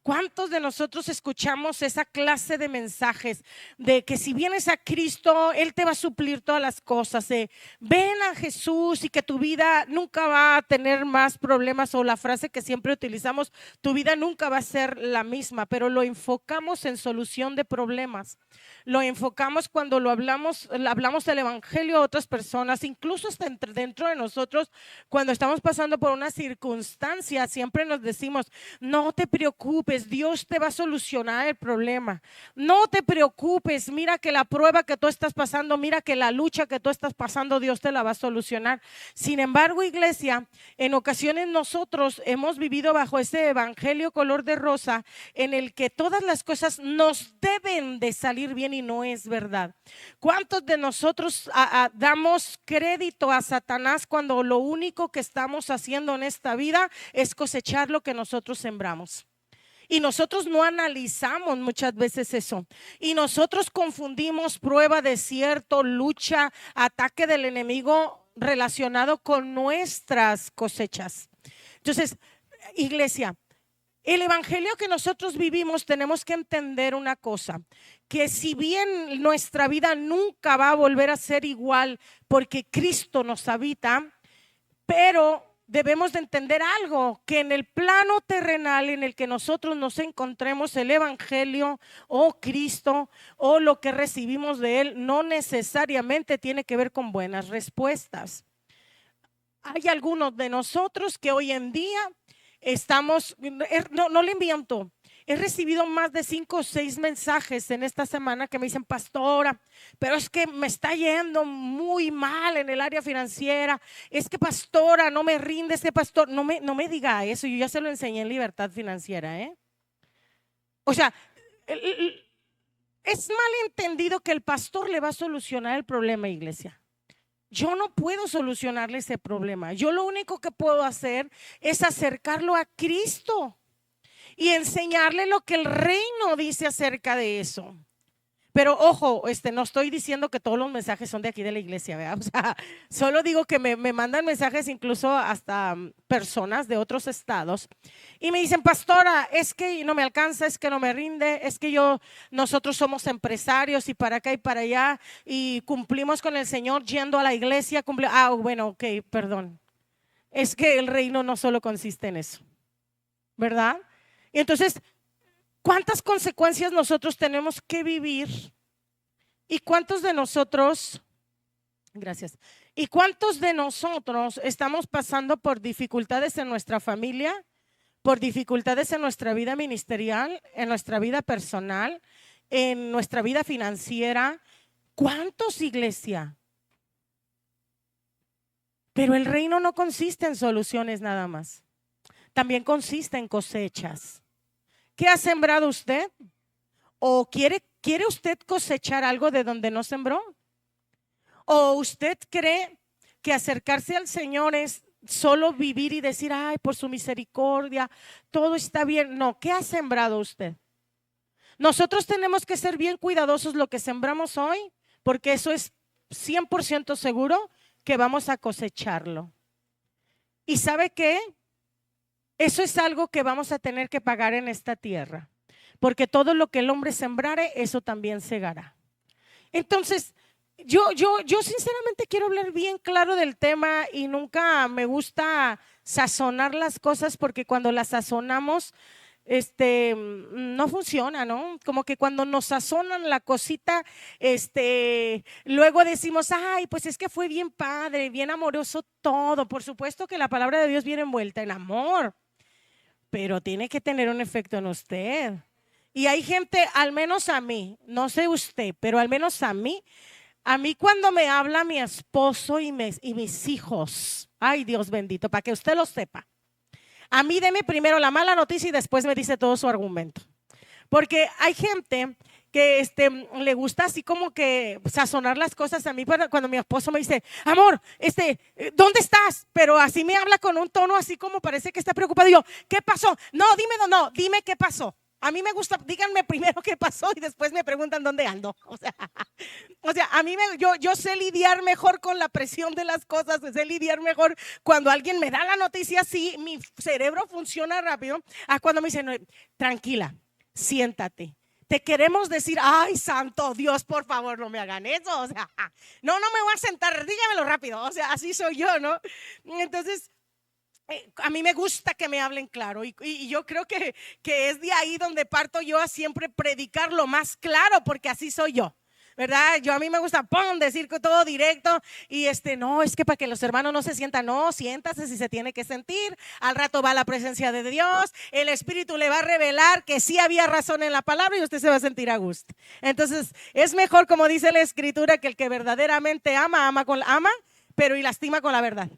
¿Cuántos de nosotros escuchamos esa clase de mensajes de que si vienes a Cristo, Él te va a suplir todas las cosas? Ven a Jesús y que tu vida nunca va a tener más problemas, o la frase que siempre utilizamos, tu vida nunca va a ser la misma, pero lo enfocamos en solución de problemas. Lo enfocamos cuando hablamos del evangelio a otras personas, incluso hasta dentro de nosotros, cuando estamos pasando por una circunstancia, siempre nos decimos, no te preocupes, Dios te va a solucionar el problema. No te preocupes, mira que la prueba que tú estás pasando, mira que la lucha que tú estás pasando, Dios te la va a solucionar. Sin embargo, iglesia, en ocasiones nosotros hemos vivido bajo ese evangelio color de rosa en el que todas las cosas nos deben de salir bien, y no es verdad. ¿Cuántos de nosotros damos crédito a Satanás cuando lo único que estamos haciendo en esta vida es cosechar lo que nosotros sembramos? Y nosotros no analizamos muchas veces eso. Y nosotros confundimos prueba, desierto, lucha, ataque del enemigo relacionado con nuestras cosechas. Entonces, iglesia, el evangelio que nosotros vivimos, tenemos que entender una cosa, que si bien nuestra vida nunca va a volver a ser igual porque Cristo nos habita, pero debemos de entender algo, que en el plano terrenal en el que nosotros nos encontremos, el evangelio o Cristo o lo que recibimos de Él no necesariamente tiene que ver con buenas respuestas. Hay algunos de nosotros que hoy en día estamos, no le miento, he recibido más de 5 o 6 mensajes en esta semana que me dicen, pastora, pero es que me está yendo muy mal en el área financiera, es que pastora, no me rinde ese pastor, no me diga eso, yo ya se lo enseñé en Libertad Financiera, O sea, es malentendido que el pastor le va a solucionar el problema, iglesia. Yo no puedo solucionarle ese problema. Yo lo único que puedo hacer es acercarlo a Cristo y enseñarle lo que el reino dice acerca de eso. Pero ojo, no estoy diciendo que todos los mensajes son de aquí de la iglesia, ¿verdad? O sea, solo digo que me mandan mensajes incluso hasta personas de otros estados y me dicen, pastora, es que no me alcanza, es que no me rinde, es que nosotros somos empresarios y para acá y para allá y cumplimos con el Señor yendo a la iglesia. Bueno, ok, perdón. Es que el reino no solo consiste en eso, ¿verdad? Y entonces, ¿cuántas consecuencias nosotros tenemos que vivir? ¿Y cuántos de nosotros, gracias, y cuántos de nosotros estamos pasando por dificultades en nuestra familia, por dificultades en nuestra vida ministerial, en nuestra vida personal, en nuestra vida financiera? ¿Cuántos, iglesia? Pero el reino no consiste en soluciones nada más, también consiste en cosechas. ¿Qué ha sembrado usted? ¿O quiere usted cosechar algo de donde no sembró? ¿O usted cree que acercarse al Señor es solo vivir y decir, ay, por su misericordia, todo está bien? No, ¿qué ha sembrado usted? Nosotros tenemos que ser bien cuidadosos lo que sembramos hoy, porque eso es 100% seguro que vamos a cosecharlo. ¿Y sabe qué? Eso es algo que vamos a tener que pagar en esta tierra, porque todo lo que el hombre sembrare, eso también segará. Entonces, yo sinceramente quiero hablar bien claro del tema y nunca me gusta sazonar las cosas, porque cuando las sazonamos, no funciona, ¿no? Como que cuando nos sazonan la cosita, luego decimos, ay, pues es que fue bien padre, bien amoroso todo. Por supuesto que la palabra de Dios viene envuelta en amor, pero tiene que tener un efecto en usted. Y hay gente, al menos a mí, no sé usted, pero al menos a mí cuando me habla mi esposo y mis hijos, ay, Dios bendito, para que usted lo sepa, a mí deme primero la mala noticia y después me dice todo su argumento. Porque hay gente que le gusta así como que sazonar las cosas. A mí cuando mi esposo me dice, amor, ¿dónde estás? Pero así me habla con un tono así como parece que está preocupado. Y yo, ¿qué pasó? No, dime qué pasó. A mí me gusta, díganme primero qué pasó y después me preguntan dónde ando. O sea, a mí yo sé lidiar mejor con la presión de las cosas, sé lidiar mejor cuando alguien me da la noticia así, mi cerebro funciona rápido, a cuando me dicen, tranquila, siéntate. Te queremos decir, ay, santo Dios, por favor, no me hagan eso. O sea, no me voy a sentar, dígamelo rápido. O sea, así soy yo, ¿no? Entonces, a mí me gusta que me hablen claro y yo creo que es de ahí donde parto yo a siempre predicar lo más claro, porque así soy yo, ¿verdad? A mí me gusta decir todo directo y no, es que para que los hermanos no se sientan, no, siéntase si se tiene que sentir, al rato va la presencia de Dios, el Espíritu le va a revelar que sí había razón en la palabra y usted se va a sentir a gusto. Entonces es mejor, como dice la Escritura, que el que verdaderamente ama, pero y lastima con la verdad.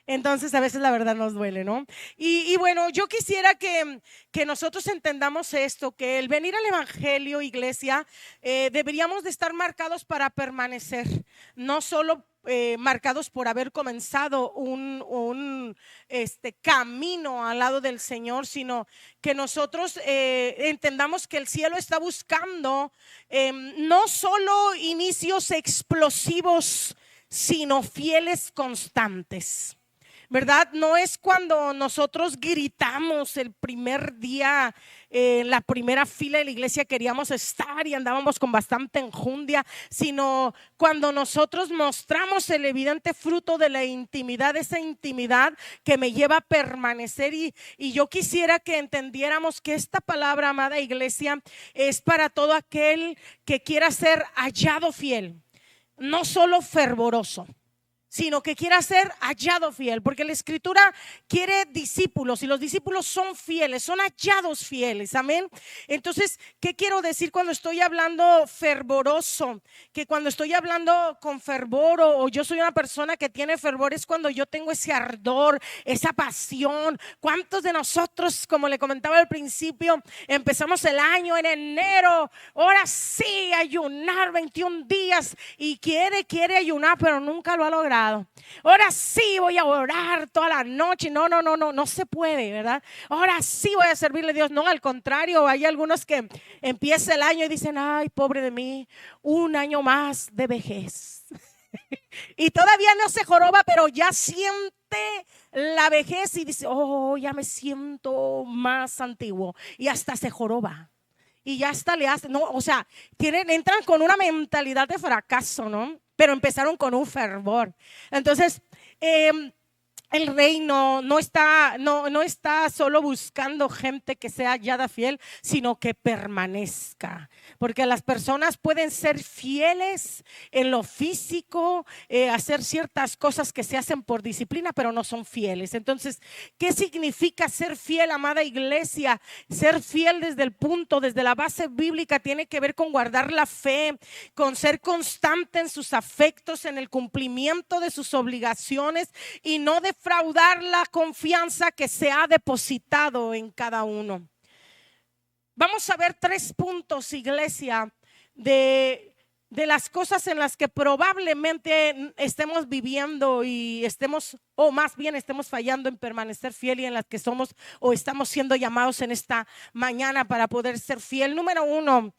Entonces a veces la verdad nos duele, ¿no? Y bueno, yo quisiera que nosotros entendamos esto, que el venir al Evangelio, iglesia, deberíamos de estar marcados para permanecer, no solo marcados por haber comenzado un camino al lado del Señor, sino que nosotros entendamos que el cielo está buscando no solo inicios explosivos, sino fieles constantes, ¿verdad? No es cuando nosotros gritamos el primer día en la primera fila de la iglesia queríamos estar y andábamos con bastante enjundia, sino cuando nosotros mostramos el evidente fruto de la intimidad, esa intimidad que me lleva a permanecer. Y yo quisiera que entendiéramos que esta palabra, amada iglesia, es para todo aquel que quiera ser hallado fiel, no solo fervoroso, sino que quiera ser hallado fiel, porque la Escritura quiere discípulos y los discípulos son fieles, son hallados fieles, amén. Entonces, ¿qué quiero decir cuando estoy hablando fervoroso? Que cuando estoy hablando con fervor o yo soy una persona que tiene fervor, es cuando yo tengo ese ardor, esa pasión. ¿Cuántos de nosotros, como le comentaba al principio, empezamos el año en enero, ahora sí, ayunar 21 días y quiere ayunar, pero nunca lo ha logrado? Ahora sí voy a orar toda la noche. No se puede, ¿verdad? Ahora sí voy a servirle a Dios. No, al contrario, hay algunos que empieza el año y dicen, ay, pobre de mí, un año más de vejez. Y todavía no se joroba, pero ya siente la vejez y dice, oh, ya me siento más antiguo. Y hasta se joroba. Y ya hasta le hace, no, o sea, entran con una mentalidad de fracaso, ¿no? Pero empezaron con un fervor. Entonces, el reino no está solo buscando gente que sea hallada fiel, sino que permanezca. Porque las personas pueden ser fieles en lo físico, hacer ciertas cosas que se hacen por disciplina, pero no son fieles. Entonces, ¿qué significa ser fiel, amada iglesia? Ser fiel desde la base bíblica tiene que ver con guardar la fe, con ser constante en sus afectos, en el cumplimiento de sus obligaciones y no defraudar la confianza que se ha depositado en cada uno. Vamos a ver 3 puntos, iglesia, de las cosas en las que probablemente estemos viviendo y estemos fallando en permanecer fiel, y en las que somos o estamos siendo llamados en esta mañana para poder ser fiel. Número 1,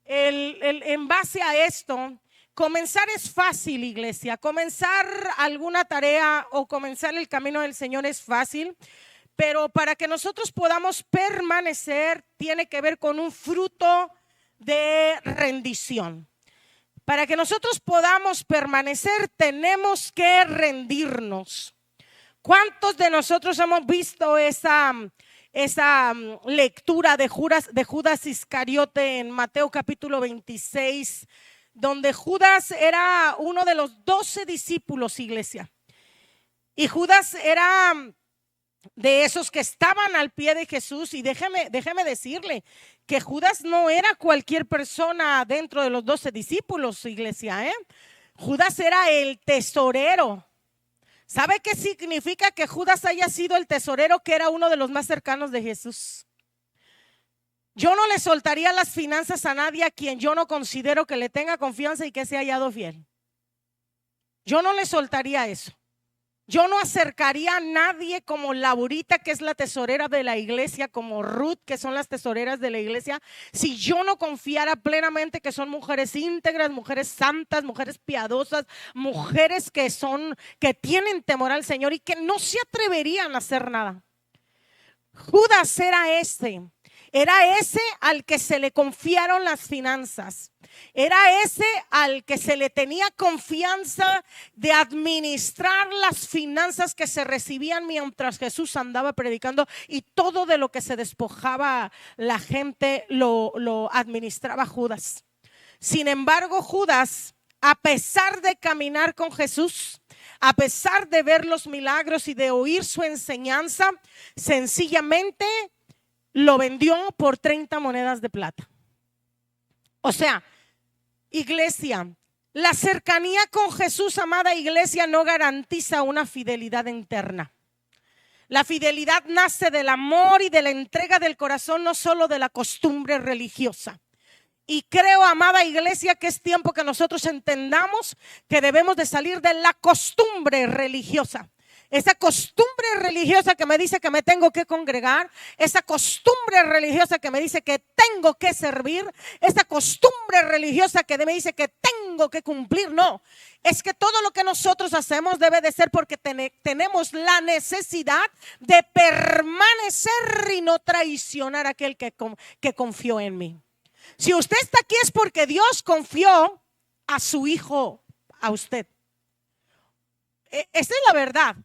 en base a esto, comenzar es fácil, iglesia. Comenzar alguna tarea o comenzar el camino del Señor es fácil. Pero para que nosotros podamos permanecer, tiene que ver con un fruto de rendición. Para que nosotros podamos permanecer, tenemos que rendirnos. ¿Cuántos de nosotros hemos visto esa lectura de Judas Iscariote en Mateo capítulo 26, donde Judas era uno de los 12 discípulos, iglesia? Y Judas era de esos que estaban al pie de Jesús. Y déjeme decirle que Judas no era cualquier persona dentro de los 12 discípulos, iglesia, Judas era el tesorero. ¿Sabe qué significa que Judas haya sido el tesorero? Que era uno de los más cercanos de Jesús. Yo no le soltaría las finanzas a nadie a quien yo no considero que le tenga confianza y que se haya hallado fiel. Yo no le soltaría eso. Yo no acercaría a nadie como Laurita, que es la tesorera de la iglesia, como Ruth, que son las tesoreras de la iglesia, si yo no confiara plenamente que son mujeres íntegras, mujeres santas, mujeres piadosas, mujeres que tienen temor al Señor y que no se atreverían a hacer nada. Judas era ese al que se le confiaron las finanzas. Era ese al que se le tenía confianza de administrar las finanzas que se recibían mientras Jesús andaba predicando, y todo de lo que se despojaba la gente lo administraba Judas. Sin embargo, Judas, a pesar de caminar con Jesús, a pesar de ver los milagros y de oír su enseñanza, sencillamente lo vendió por 30 monedas de plata. O sea, iglesia, la cercanía con Jesús, amada iglesia, no garantiza una fidelidad interna. La fidelidad nace del amor y de la entrega del corazón, no solo de la costumbre religiosa. Y creo, amada iglesia, que es tiempo que nosotros entendamos que debemos de salir de la costumbre religiosa. Esa costumbre religiosa que me dice que me tengo que congregar, esa costumbre religiosa que me dice que tengo que servir, esa costumbre religiosa que me dice que tengo que cumplir. No, es que todo lo que nosotros hacemos debe de ser porque tenemos la necesidad de permanecer y no traicionar a aquel que confió en mí. Si usted está aquí es porque Dios confió a su hijo, a usted. Esa es la verdad.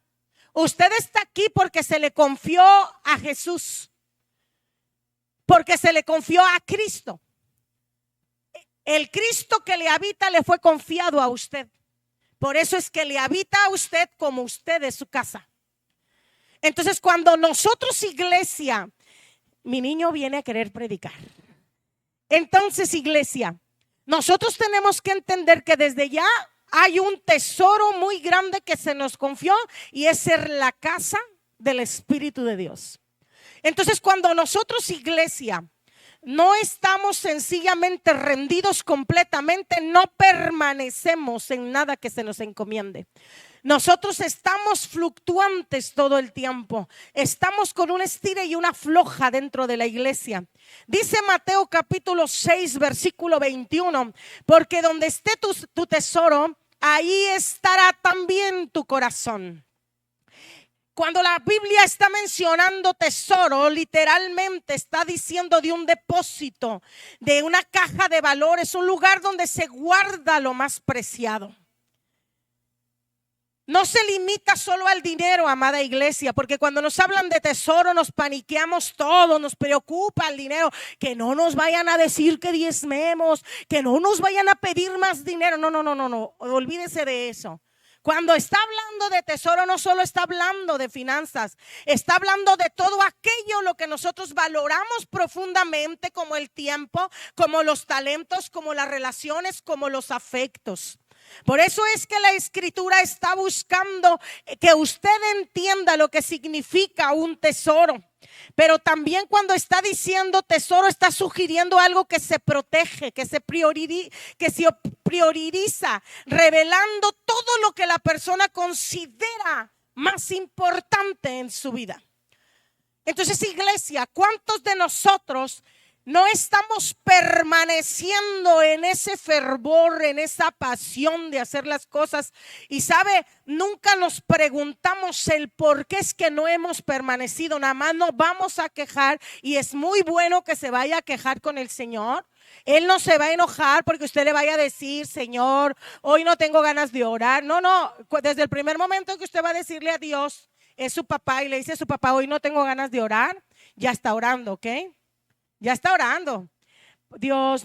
Usted está aquí porque se le confió a Jesús, porque se le confió a Cristo. El Cristo que le habita le fue confiado a usted. Por eso es que le habita a usted como usted es su casa. Entonces, cuando nosotros, iglesia, mi niño viene a querer predicar. Entonces, iglesia, nosotros tenemos que entender que desde ya hay un tesoro muy grande que se nos confió, y es ser la casa del Espíritu de Dios. Entonces, cuando nosotros, iglesia, no estamos sencillamente rendidos completamente, no permanecemos en nada que se nos encomiende. Nosotros estamos fluctuantes todo el tiempo. Estamos con un estira y una afloja dentro de la iglesia. Dice Mateo capítulo 6 versículo 21, porque donde esté tu tesoro, ahí estará también tu corazón. Cuando la Biblia está mencionando tesoro, literalmente está diciendo de un depósito, de una caja de valores, un lugar donde se guarda lo más preciado. No se limita solo al dinero, amada iglesia, porque cuando nos hablan de tesoro nos paniqueamos todos, nos preocupa el dinero, que no nos vayan a decir que diezmemos, que no nos vayan a pedir más dinero. No, olvídense de eso. Cuando está hablando de tesoro, no solo está hablando de finanzas, está hablando de todo aquello lo que nosotros valoramos profundamente, como el tiempo, como los talentos, como las relaciones, como los afectos. Por eso es que la Escritura está buscando que usted entienda lo que significa un tesoro. Pero también cuando está diciendo tesoro, está sugiriendo algo que se protege, que se prioriza, revelando todo lo que la persona considera más importante en su vida. Entonces, iglesia, ¿cuántos de nosotros no estamos permaneciendo en ese fervor, en esa pasión de hacer las cosas? Y sabe, nunca nos preguntamos el por qué es que no hemos permanecido. Nada más nos vamos a quejar, y es muy bueno que se vaya a quejar con el Señor. Él no se va a enojar porque usted le vaya a decir: Señor, hoy no tengo ganas de orar. No, desde el primer momento que usted va a decirle a Dios, es su papá, y le dice a su papá: hoy no tengo ganas de orar, ya está orando, ¿ok? Ya está orando. Dios,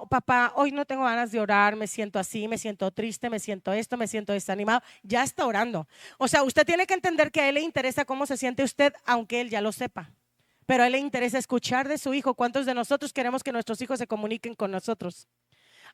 papá, hoy no tengo ganas de orar, me siento así, me siento triste, me siento desanimado. Ya está orando. O sea, usted tiene que entender que a él le interesa cómo se siente usted, aunque él ya lo sepa. Pero a él le interesa escuchar de su hijo. ¿Cuántos de nosotros queremos que nuestros hijos se comuniquen con nosotros?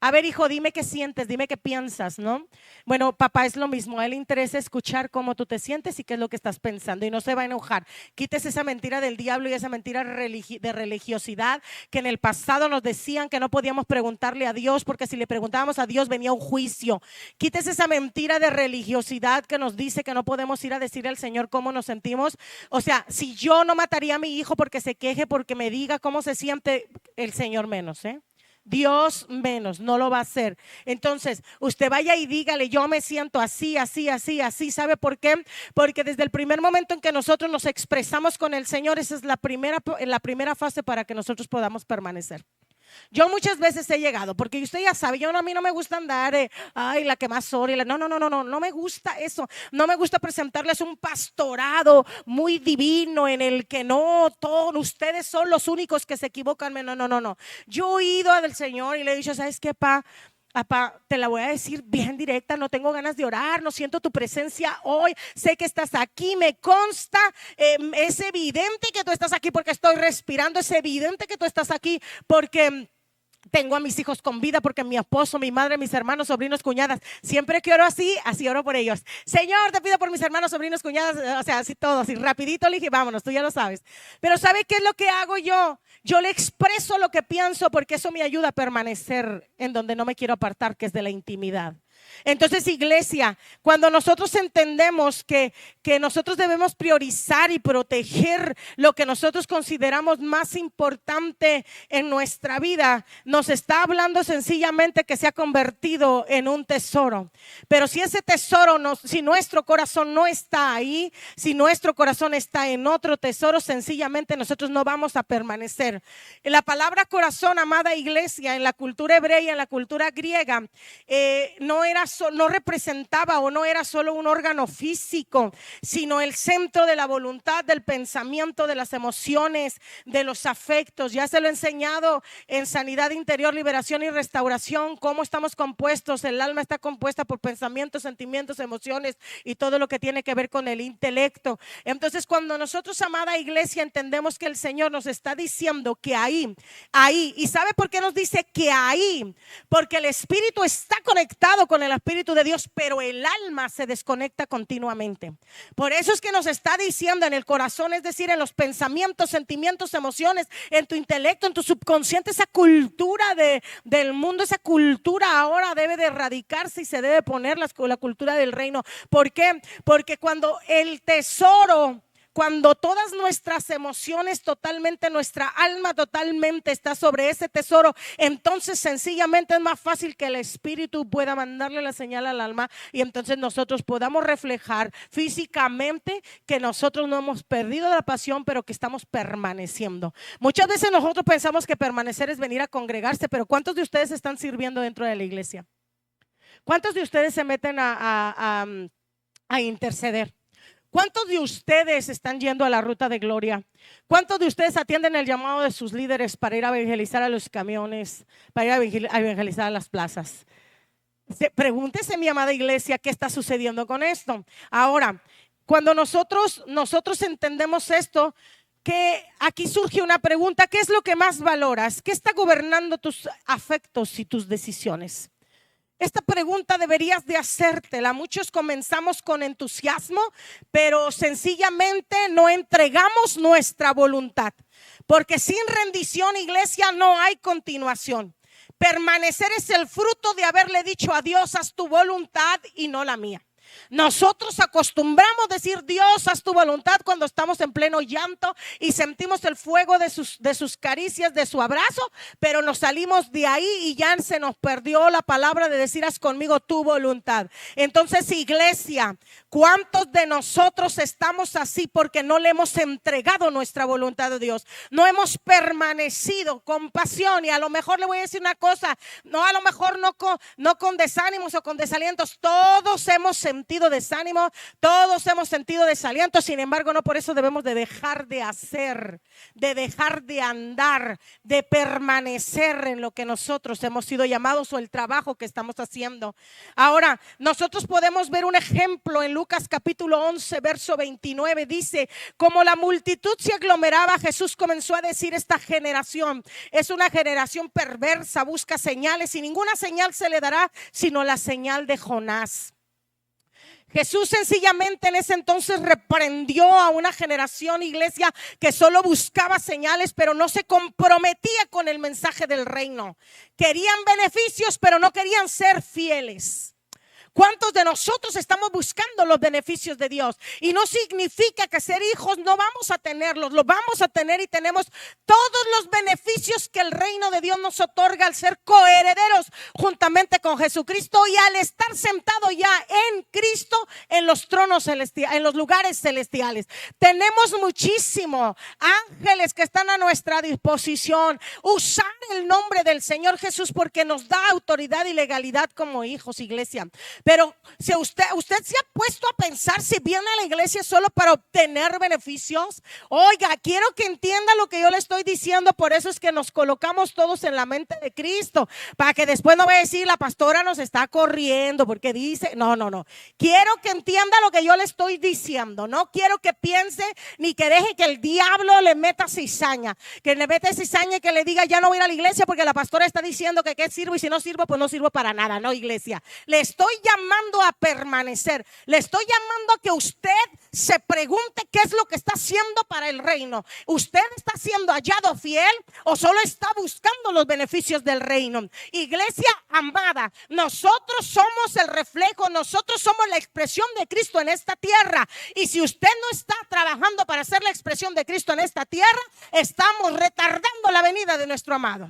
A ver, hijo, dime qué sientes, dime qué piensas, ¿no? Bueno, papá es lo mismo, a él le interesa escuchar cómo tú te sientes y qué es lo que estás pensando y no se va a enojar. Quítese esa mentira del diablo y esa mentira de religiosidad que en el pasado nos decían que no podíamos preguntarle a Dios porque si le preguntábamos a Dios venía un juicio. Quítese esa mentira de religiosidad que nos dice que no podemos ir a decirle al Señor cómo nos sentimos. O sea, si yo no mataría a mi hijo porque se queje, porque me diga cómo se siente, el Señor menos, ¿eh? Dios menos, no lo va a hacer. Entonces, usted vaya y dígale, yo me siento así, así, así, así. ¿Sabe por qué? Porque desde el primer momento en que nosotros nos expresamos con el Señor, esa es la primera fase para que nosotros podamos permanecer. Yo muchas veces he llegado, porque usted ya sabe, a mí no me gusta andar, ay, la que más ora, no me gusta eso, no me gusta presentarles un pastorado muy divino en el que no, todos ustedes son los únicos que se equivocan, no, yo he ido del Señor y le he dicho, ¿sabes qué, pa? Apá, te la voy a decir bien directa, no tengo ganas de orar, no siento tu presencia hoy, sé que estás aquí, me consta, es evidente que tú estás aquí porque estoy respirando, es evidente que tú estás aquí porque tengo a mis hijos con vida, porque mi esposo, mi madre, mis hermanos, sobrinos, cuñadas, siempre que oro así oro por ellos. Señor, te pido por mis hermanos, sobrinos, cuñadas, o sea, así todo, así rapidito le dije, vámonos, tú ya lo sabes. Pero ¿sabe qué es lo que hago yo? Yo le expreso lo que pienso porque eso me ayuda a permanecer en donde no me quiero apartar, que es de la intimidad. Entonces, iglesia, cuando nosotros entendemos que nosotros debemos priorizar y proteger lo que nosotros consideramos más importante en nuestra vida, nos está hablando sencillamente que se ha convertido en un tesoro. Pero si ese tesoro, si nuestro corazón no está ahí, si nuestro corazón está en otro tesoro, sencillamente nosotros no vamos a permanecer. La palabra corazón, amada iglesia, en la cultura hebrea y en la cultura griega, no representaba o no era solo un órgano físico, sino el centro de la voluntad, del pensamiento, de las emociones, de los afectos. Ya se lo he enseñado en sanidad interior, liberación y restauración, cómo estamos compuestos. El alma está compuesta por pensamientos, sentimientos, emociones y todo lo que tiene que ver con el intelecto. Entonces, cuando nosotros, amada iglesia, entendemos que el Señor nos está diciendo que ahí, ¿y sabe por qué nos dice que ahí? Porque el espíritu está conectado con el Espíritu de Dios, pero el alma se desconecta continuamente. Por eso es que nos está diciendo en el corazón, es decir, en los pensamientos, sentimientos, emociones, en tu intelecto, en tu subconsciente, esa cultura del mundo, esa cultura ahora debe de erradicarse y se debe poner la cultura del reino. ¿Por qué? Porque cuando el tesoro, cuando todas nuestras emociones totalmente, nuestra alma totalmente está sobre ese tesoro, entonces sencillamente es más fácil que el espíritu pueda mandarle la señal al alma y entonces nosotros podamos reflejar físicamente que nosotros no hemos perdido la pasión, pero que estamos permaneciendo. Muchas veces nosotros pensamos que permanecer es venir a congregarse, pero ¿cuántos de ustedes están sirviendo dentro de la iglesia? ¿Cuántos de ustedes se meten a interceder? ¿Cuántos de ustedes están yendo a la ruta de gloria? ¿Cuántos de ustedes atienden el llamado de sus líderes para ir a evangelizar a los camiones, para ir a evangelizar a las plazas? Pregúntese, mi amada iglesia, ¿qué está sucediendo con esto? Ahora, cuando nosotros entendemos esto, que aquí surge una pregunta: ¿qué es lo que más valoras? ¿Qué está gobernando tus afectos y tus decisiones? Esta pregunta deberías de hacértela. Muchos comenzamos con entusiasmo, pero sencillamente no entregamos nuestra voluntad. Porque sin rendición, iglesia, no hay continuación. Permanecer es el fruto de haberle dicho a Dios: haz tu voluntad y no la mía. Nosotros acostumbramos a decir: Dios, haz tu voluntad, cuando estamos en pleno llanto y sentimos el fuego de sus caricias, de su abrazo, pero nos salimos de ahí y ya se nos perdió la palabra de decir: haz conmigo tu voluntad. Entonces, iglesia, ¿cuántos de nosotros estamos así porque no le hemos entregado nuestra voluntad a Dios? No hemos permanecido con pasión. Y a lo mejor le voy a decir una cosa, a lo mejor no con desánimos o con desalientos. Todos hemos sentido desánimo, todos hemos sentido desaliento. Sin embargo, no por eso debemos de dejar de hacer, de dejar de andar, de permanecer en lo que nosotros hemos sido llamados o el trabajo que estamos haciendo. Ahora, nosotros podemos ver un ejemplo en Lucas capítulo 11, verso 29 dice: como la multitud se aglomeraba, Jesús comenzó a decir: esta generación es una generación perversa, busca señales y ninguna señal se le dará sino la señal de Jonás. Jesús sencillamente en ese entonces reprendió a una generación, iglesia, que solo buscaba señales, pero no se comprometía con el mensaje del reino. Querían beneficios, pero no querían ser fieles. ¿Cuántos de nosotros estamos buscando los beneficios de Dios? Y no significa que ser hijos no vamos a tenerlos, los vamos a tener y tenemos todos los beneficios que el reino de Dios nos otorga al ser coherederos juntamente con Jesucristo y al estar sentado ya en Cristo en los tronos celestiales, en los lugares celestiales. Tenemos muchísimo ángeles que están a nuestra disposición. Usar el nombre del Señor Jesús porque nos da autoridad y legalidad como hijos, iglesia. Pero si usted se ha puesto a pensar si viene a la iglesia solo para obtener beneficios. Oiga, quiero que entienda lo que yo le estoy diciendo. Por eso es que nos colocamos todos en la mente de Cristo, para que después no vaya a decir: la pastora nos está corriendo porque dice. No. Quiero que entienda lo que yo le estoy diciendo. No quiero que piense ni que deje que el diablo le meta cizaña, que le meta cizaña y que le diga: ya no voy a ir a la iglesia porque la pastora está diciendo que qué sirvo, y si no sirvo pues no sirvo para nada. No, iglesia, le estoy llamando a permanecer. Le estoy llamando a que usted se pregunte qué es lo que está haciendo para el reino. ¿Usted está siendo hallado fiel o solo está buscando los beneficios del reino? Iglesia amada, nosotros somos el reflejo, nosotros somos la expresión de Cristo en esta tierra. Y si usted no está trabajando para ser la expresión de Cristo en esta tierra, estamos retardando la venida de nuestro amado.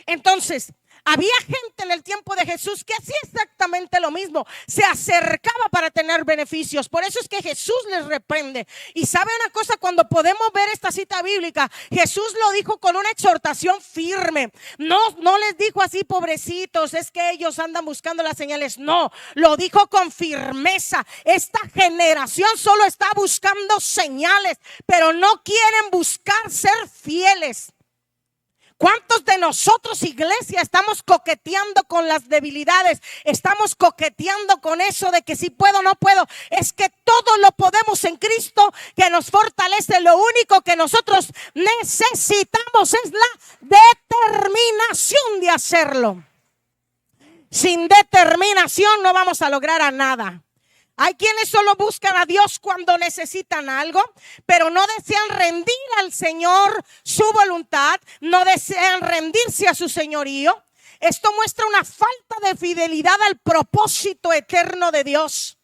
Entonces, había gente en el tiempo de Jesús que hacía exactamente lo mismo. Se acercaba para tener beneficios. Por eso es que Jesús les reprende. Y sabe una cosa, cuando podemos ver esta cita bíblica, Jesús lo dijo con una exhortación firme. No les dijo así: pobrecitos, es que ellos andan buscando las señales. No, lo dijo con firmeza. Esta generación solo está buscando señales, pero no quieren buscar ser fieles. ¿Cuántos de nosotros, iglesia, estamos coqueteando con las debilidades? Estamos coqueteando con eso de que si puedo, no puedo. Es que todo lo podemos en Cristo que nos fortalece. Lo único que nosotros necesitamos es la determinación de hacerlo. Sin determinación no vamos a lograr a nada. Hay quienes solo buscan a Dios cuando necesitan algo, pero no desean rendir al Señor su voluntad, no desean rendirse a su señorío. Esto muestra una falta de fidelidad al propósito eterno de Dios.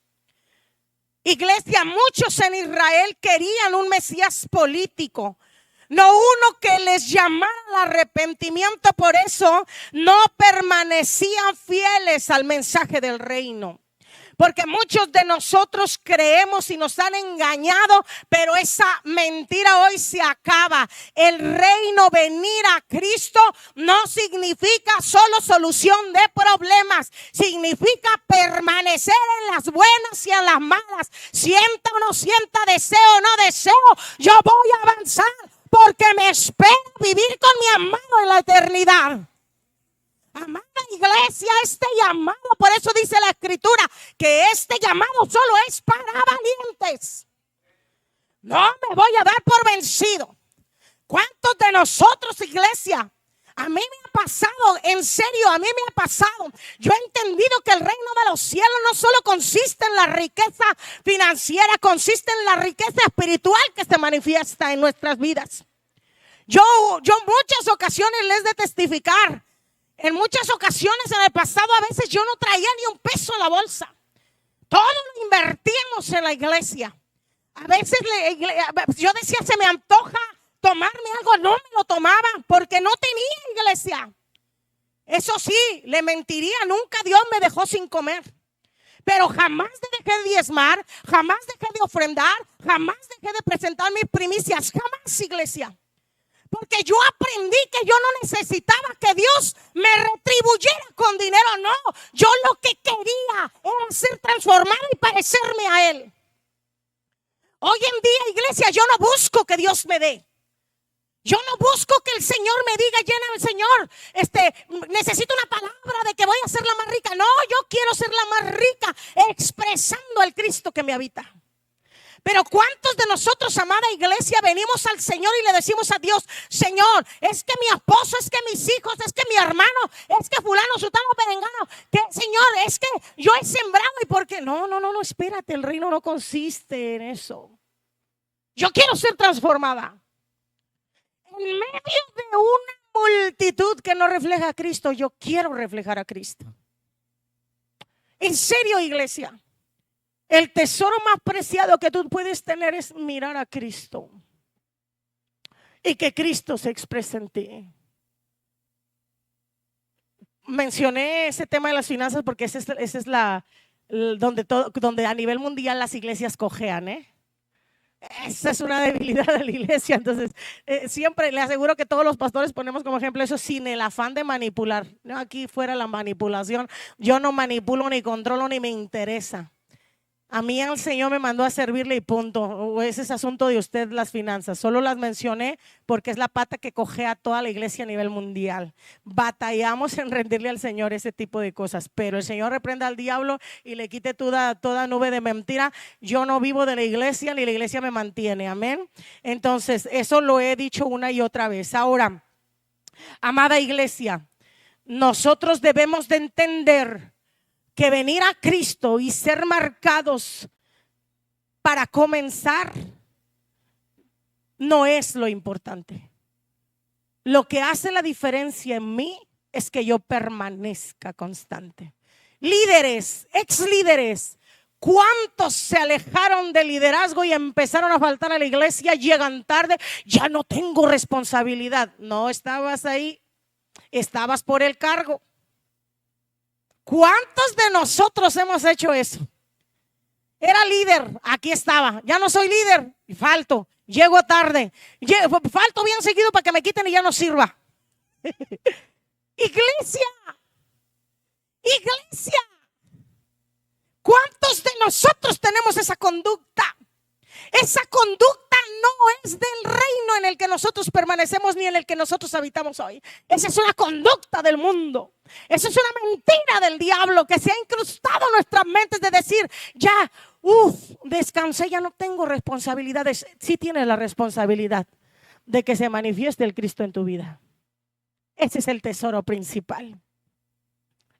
Iglesia, muchos en Israel querían un Mesías político, no uno que les llamara al arrepentimiento. Por eso no permanecían fieles al mensaje del reino. Porque muchos de nosotros creemos y nos han engañado, pero esa mentira hoy se acaba. El reino, venir a Cristo, no significa solo solución de problemas. Significa permanecer en las buenas y en las malas. Sienta o no sienta, deseo o no deseo, yo voy a avanzar porque me espero vivir con mi amado en la eternidad. Amada iglesia, este llamado, por eso dice la escritura que este llamado solo es para valientes. No me voy a dar por vencido. ¿Cuántos de nosotros, iglesia? A mí me ha pasado, en serio, a mí me ha pasado. Yo he entendido que el reino de los cielos no solo consiste en la riqueza financiera, consiste en la riqueza espiritual que se manifiesta en nuestras vidas. Yo muchas ocasiones les de testificar. En muchas ocasiones en el pasado a veces yo no traía ni un peso en la bolsa. Todo lo invertíamos en la iglesia. A veces yo decía: se me antoja tomarme algo. No me lo tomaba porque no tenía, iglesia. Eso sí, le mentiría, nunca Dios me dejó sin comer. Pero jamás dejé de diezmar, jamás dejé de ofrendar, jamás dejé de presentar mis primicias. Jamás, iglesia. Porque yo aprendí que yo no necesitaba que Dios me retribuyera con dinero. No, yo lo que quería era ser transformado y parecerme a Él. Hoy en día, iglesia, yo no busco que Dios me dé. Yo no busco que el Señor me diga, lléname, Señor, necesito una palabra de que voy a ser la más rica. No, yo quiero ser la más rica expresando al Cristo que me habita. Pero ¿cuántos de nosotros, amada iglesia, venimos al Señor y le decimos a Dios, Señor, es que mi esposo, es que mis hijos, es que mi hermano, es que fulano, sutano, perengano, que Señor, es que yo he sembrado y porque no, espérate, el reino no consiste en eso. Yo quiero ser transformada. En medio de una multitud que no refleja a Cristo, yo quiero reflejar a Cristo. En serio, iglesia. El tesoro más preciado que tú puedes tener es mirar a Cristo y que Cristo se exprese en ti. Mencioné ese tema de las finanzas porque esa es donde a nivel mundial las iglesias cojean, Esa es una debilidad de la iglesia. Entonces, siempre le aseguro que todos los pastores ponemos como ejemplo eso sin el afán de manipular. No, aquí fuera la manipulación. Yo no manipulo ni controlo ni me interesa. A mí el Señor me mandó a servirle y punto. Ese es asunto de usted, las finanzas. Solo las mencioné porque es la pata que cojea a toda la iglesia a nivel mundial. Batallamos en rendirle al Señor ese tipo de cosas. Pero el Señor reprenda al diablo y le quite toda nube de mentira. Yo no vivo de la iglesia ni la iglesia me mantiene. Amén. Entonces, eso lo he dicho una y otra vez. Ahora, amada iglesia, nosotros debemos de entender que venir a Cristo y ser marcados para comenzar no es lo importante. Lo que hace la diferencia en mí es que yo permanezca constante. Líderes, ex líderes, ¿cuántos se alejaron del liderazgo y empezaron a faltar a la iglesia? Llegan tarde, ya no tengo responsabilidad. No estabas ahí, estabas por el cargo. ¿Cuántos de nosotros hemos hecho eso? Era líder, aquí estaba, ya no soy líder y falto, llego tarde, falto bien seguido para que me quiten y ya no sirva. Iglesia, ¿cuántos de nosotros tenemos esa conducta? Esa conducta no es del reino en el que nosotros permanecemos ni en el que nosotros habitamos hoy. Esa es una conducta del mundo. Esa es una mentira del diablo que se ha incrustado en nuestras mentes de decir, ya, descansé, ya no tengo responsabilidades. Sí tienes la responsabilidad de que se manifieste el Cristo en tu vida. Ese es el tesoro principal.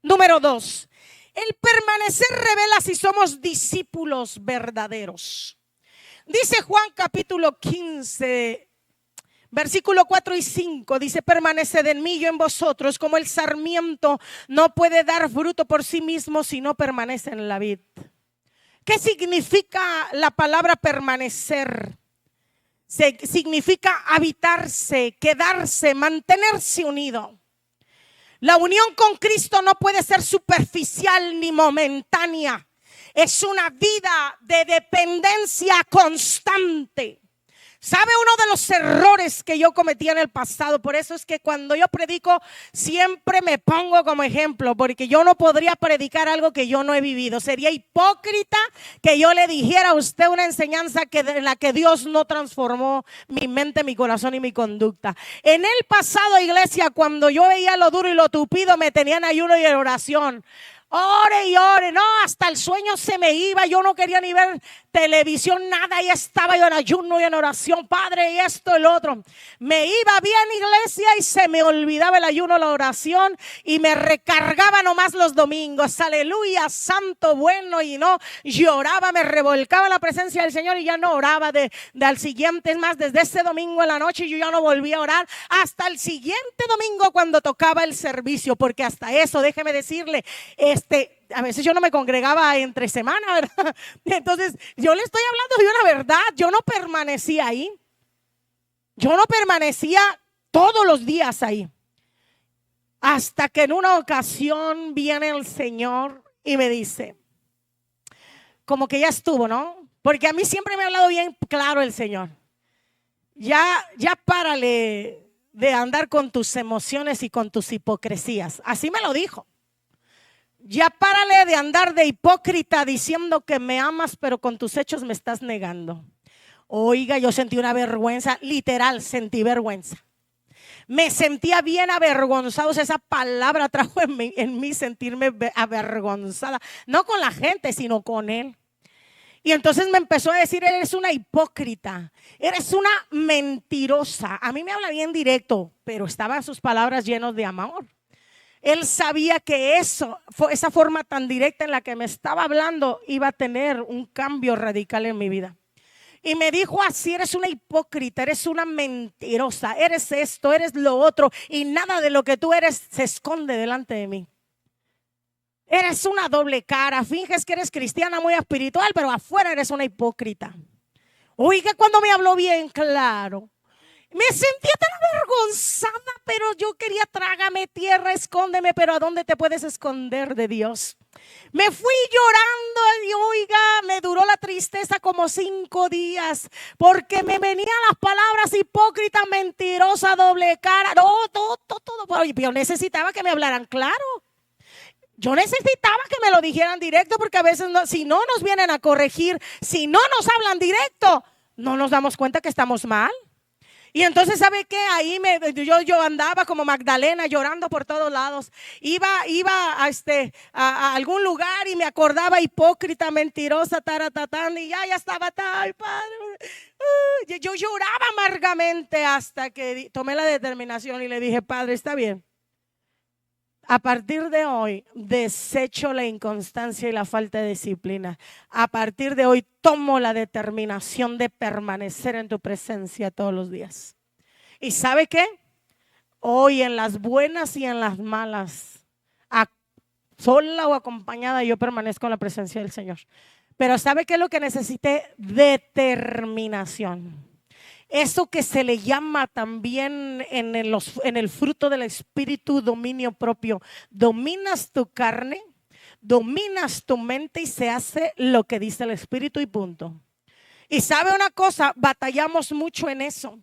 Número 2, el permanecer revela si somos discípulos verdaderos. Dice Juan capítulo 15, versículo 4 y 5, dice, permaneced en mí, yo en vosotros, como el sarmiento no puede dar fruto por sí mismo si no permanece en la vid. ¿Qué significa la palabra permanecer? Significa habitarse, quedarse, mantenerse unido. La unión con Cristo no puede ser superficial ni momentánea. Es una vida de dependencia constante. ¿Sabe uno de los errores que yo cometí en el pasado? Por eso es que cuando yo predico siempre me pongo como ejemplo, porque yo no podría predicar algo que yo no he vivido. Sería hipócrita que yo le dijera a usted una enseñanza en la que Dios no transformó mi mente, mi corazón y mi conducta. En el pasado, iglesia, cuando yo veía lo duro y lo tupido, me tenían ayuno y en oración. Ore y ore, no, hasta el sueño se me iba, yo no quería ni ver televisión, nada, y estaba yo en ayuno y en oración, Padre, y esto, el otro. Me iba bien, iglesia, y se me olvidaba el ayuno, la oración, y me recargaba nomás los domingos, aleluya, santo, bueno, y no, lloraba, me revolcaba en la presencia del Señor y ya no oraba al siguiente. Es más, desde ese domingo en la noche yo ya no volví a orar hasta el siguiente domingo cuando tocaba el servicio, porque hasta eso, déjeme decirle, a veces yo no me congregaba entre semana, ¿verdad? Entonces yo le estoy hablando de una verdad. Yo no permanecía ahí. Yo no permanecía todos los días ahí. Hasta que en una ocasión viene el Señor y me dice, como que ya estuvo, ¿no? Porque a mí siempre me ha hablado bien claro el Señor. Ya párale de andar con tus emociones y con tus hipocresías. Así me lo dijo. Ya párale de andar de hipócrita diciendo que me amas, pero con tus hechos me estás negando. Oiga, yo sentí una vergüenza, literal, sentí vergüenza. Me sentía bien avergonzado. Esa palabra trajo en mí sentirme avergonzada. No con la gente, sino con él. Y entonces me empezó a decir: eres una hipócrita, eres una mentirosa. A mí me habla bien directo, pero estaban sus palabras llenas de amor. Él sabía que esa forma tan directa en la que me estaba hablando iba a tener un cambio radical en mi vida. Y me dijo así: eres una hipócrita, eres una mentirosa, eres esto, eres lo otro, y nada de lo que tú eres se esconde delante de mí. Eres una doble cara, finges que eres cristiana muy espiritual, pero afuera eres una hipócrita. Oiga, cuando me habló bien claro, me sentía tan avergonzada, pero yo quería: trágame tierra, escóndeme. Pero ¿a dónde te puedes esconder de Dios? Me fui llorando y oiga, me duró la tristeza como 5 días, porque me venían las palabras: hipócrita, mentirosa, doble cara. No, todo. Yo necesitaba que me hablaran claro. Yo necesitaba que me lo dijeran directo, porque a veces si no nos vienen a corregir, si no nos hablan directo, no nos damos cuenta que estamos mal. Y entonces, ¿sabe qué? Ahí yo andaba como Magdalena llorando por todos lados. Iba a algún lugar y me acordaba: hipócrita, mentirosa, taratatán, y ya estaba tal, Padre. Yo lloraba amargamente hasta que tomé la determinación y le dije: Padre, está bien. A partir de hoy desecho la inconstancia y la falta de disciplina. A partir de hoy tomo la determinación de permanecer en tu presencia todos los días. ¿Y sabe qué? Hoy, en las buenas y en las malas, sola o acompañada, yo permanezco en la presencia del Señor. Pero ¿sabe qué es lo que necesité? Determinación. Eso que se le llama también en el fruto del Espíritu, dominio propio. Dominas tu carne, dominas tu mente y se hace lo que dice el Espíritu y punto. Y sabe una cosa, batallamos mucho en eso.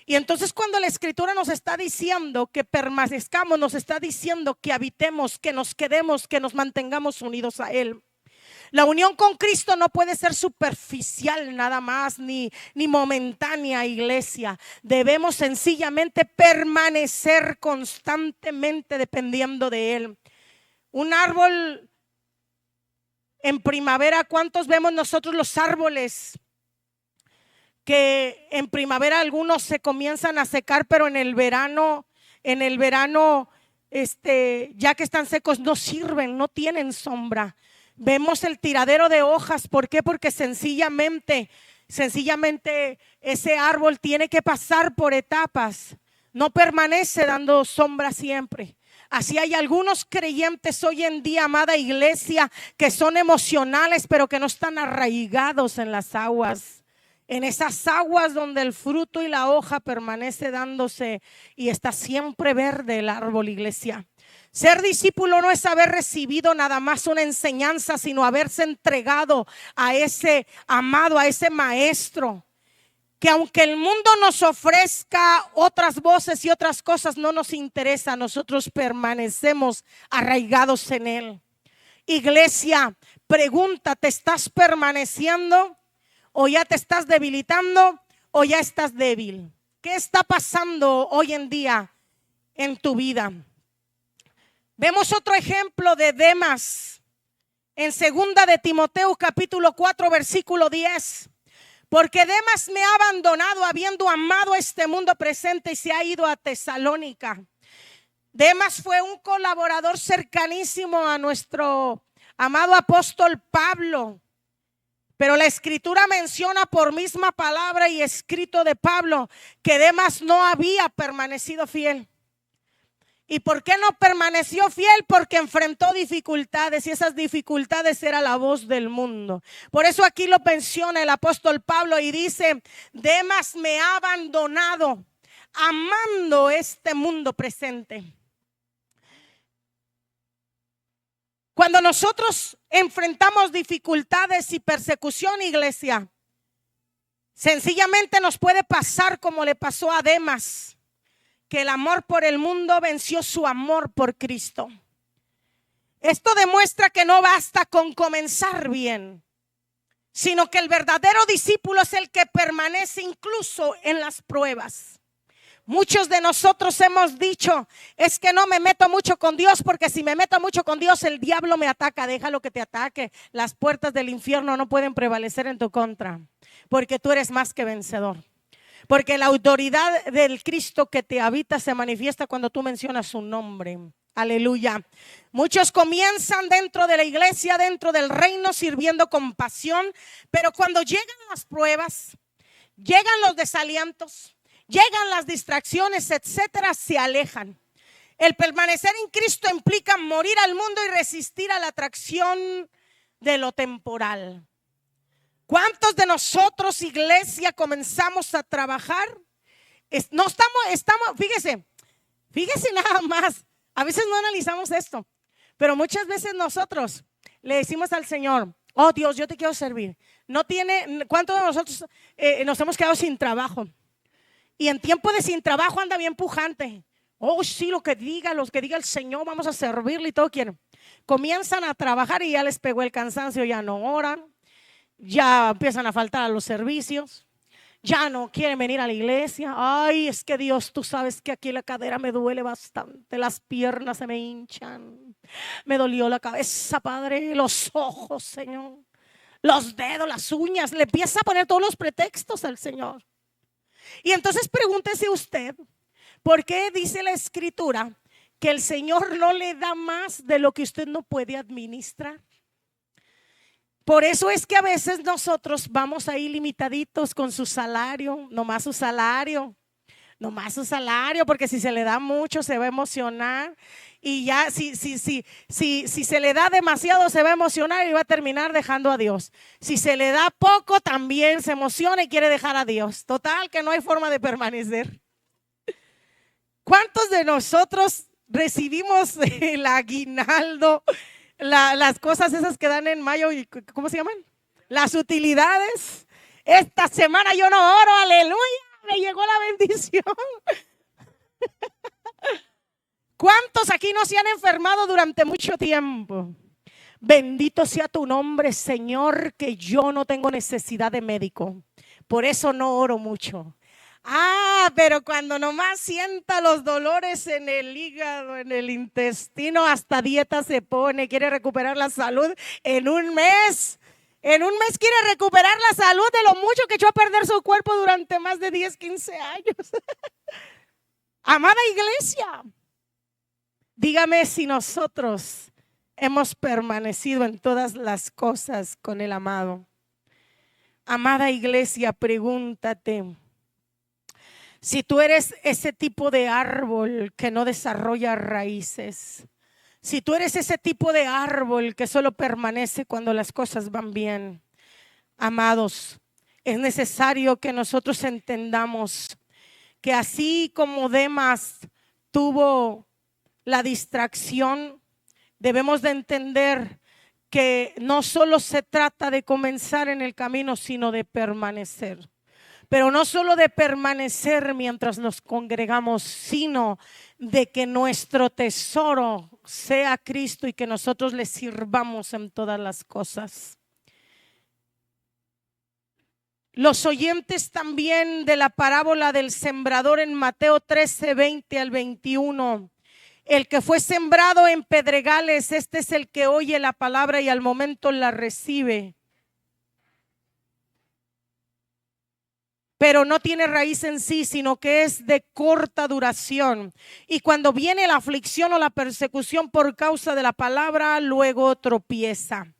Y entonces, cuando la Escritura nos está diciendo que permanezcamos, nos está diciendo que habitemos, que nos quedemos, que nos mantengamos unidos a Él. La unión con Cristo no puede ser superficial nada más, ni momentánea, iglesia. Debemos sencillamente permanecer constantemente dependiendo de Él. Un árbol en primavera, ¿cuántos vemos nosotros los árboles? Que en primavera algunos se comienzan a secar, pero en el verano, ya que están secos, no sirven, no tienen sombra. Vemos el tiradero de hojas. ¿Por qué? Porque sencillamente ese árbol tiene que pasar por etapas. No permanece dando sombra siempre. Así hay algunos creyentes hoy en día, amada iglesia, que son emocionales, pero que no están arraigados en las aguas. En esas aguas donde el fruto y la hoja permanece dándose y está siempre verde el árbol, iglesia. Ser discípulo no es haber recibido nada más una enseñanza, sino haberse entregado a ese amado, a ese maestro. Que aunque el mundo nos ofrezca otras voces y otras cosas, no nos interesa. Nosotros permanecemos arraigados en Él. Iglesia, pregúntate: ¿estás permaneciendo? ¿O ya te estás debilitando? ¿O ya estás débil? ¿Qué está pasando hoy en día en tu vida? Vemos otro ejemplo de Demas en 2 de Timoteo capítulo 4 versículo 10. Porque Demas me ha abandonado, habiendo amado este mundo presente, y se ha ido a Tesalónica. Demas fue un colaborador cercanísimo a nuestro amado apóstol Pablo. Pero la Escritura menciona por misma palabra y escrito de Pablo que Demas no había permanecido fiel. ¿Y por qué no permaneció fiel? Porque enfrentó dificultades, y esas dificultades era la voz del mundo. Por eso aquí lo menciona el apóstol Pablo y dice: Demas me ha abandonado, amando este mundo presente. Cuando nosotros enfrentamos dificultades y persecución, iglesia, sencillamente nos puede pasar como le pasó a Demas, que el amor por el mundo venció su amor por Cristo. Esto demuestra que no basta con comenzar bien, sino que el verdadero discípulo es el que permanece incluso en las pruebas. Muchos de nosotros hemos dicho, es que no me meto mucho con Dios, porque si me meto mucho con Dios el diablo me ataca. Déjalo que te ataque. Las puertas del infierno no pueden prevalecer en tu contra, porque tú eres más que vencedor. Porque la autoridad del Cristo que te habita se manifiesta cuando tú mencionas su nombre. Aleluya. Muchos comienzan dentro de la iglesia, dentro del reino, sirviendo con pasión, pero cuando llegan las pruebas, llegan los desalientos, llegan las distracciones, etcétera, se alejan. El permanecer en Cristo implica morir al mundo y resistir a la atracción de lo temporal. ¿Cuántos de nosotros, iglesia, comenzamos a trabajar? No estamos, fíjese nada más. A veces no analizamos esto, pero muchas veces nosotros le decimos al Señor, oh Dios, yo te quiero servir. ¿Cuántos de nosotros nos hemos quedado sin trabajo? Y en tiempo de sin trabajo anda bien pujante. Oh, sí, lo que diga el Señor, vamos a servirle y todo quieren. Comienzan a trabajar y ya les pegó el cansancio, ya no oran, ya empiezan a faltar a los servicios, ya no quieren venir a la iglesia. Ay, es que Dios, tú sabes que aquí la cadera me duele bastante, las piernas se me hinchan, me dolió la cabeza, Padre, los ojos, Señor, los dedos, las uñas. Le empieza a poner todos los pretextos al Señor. Y entonces pregúntese usted, ¿por qué dice la Escritura que el Señor no le da más de lo que usted no puede administrar? Por eso es que a veces nosotros vamos ahí limitaditos con su salario, nomás su salario, porque si se le da mucho se va a emocionar, y ya si se le da demasiado se va a emocionar y va a terminar dejando a Dios. Si se le da poco también se emociona y quiere dejar a Dios. Total que no hay forma de permanecer. ¿Cuántos de nosotros recibimos el aguinaldo? Las cosas esas que dan en mayo, ¿cómo se llaman? Las utilidades. Esta semana yo no oro, aleluya, me llegó la bendición. ¿Cuántos aquí no se han enfermado durante mucho tiempo? Bendito sea tu nombre, Señor, que yo no tengo necesidad de médico, por eso no oro mucho. Pero cuando nomás sienta los dolores en el hígado, en el intestino, hasta dieta se pone, quiere recuperar la salud en un mes. En un mes quiere recuperar la salud de lo mucho que echó a perder su cuerpo durante más de 10, 15 años. Amada iglesia, dígame si nosotros hemos permanecido en todas las cosas con el amado. Amada iglesia, pregúntate. Si tú eres ese tipo de árbol que no desarrolla raíces, si tú eres ese tipo de árbol que solo permanece cuando las cosas van bien, amados, es necesario que nosotros entendamos que así como Demas tuvo la distracción, debemos de entender que no solo se trata de comenzar en el camino, sino de permanecer. Pero no solo de permanecer mientras nos congregamos, sino de que nuestro tesoro sea Cristo y que nosotros le sirvamos en todas las cosas. Los oyentes también de la parábola del sembrador en Mateo 13, 20 al 21. El que fue sembrado en pedregales, este es el que oye la palabra y al momento la recibe, pero no tiene raíz en sí, sino que es de corta duración. Y cuando viene la aflicción o la persecución por causa de la palabra, luego tropieza.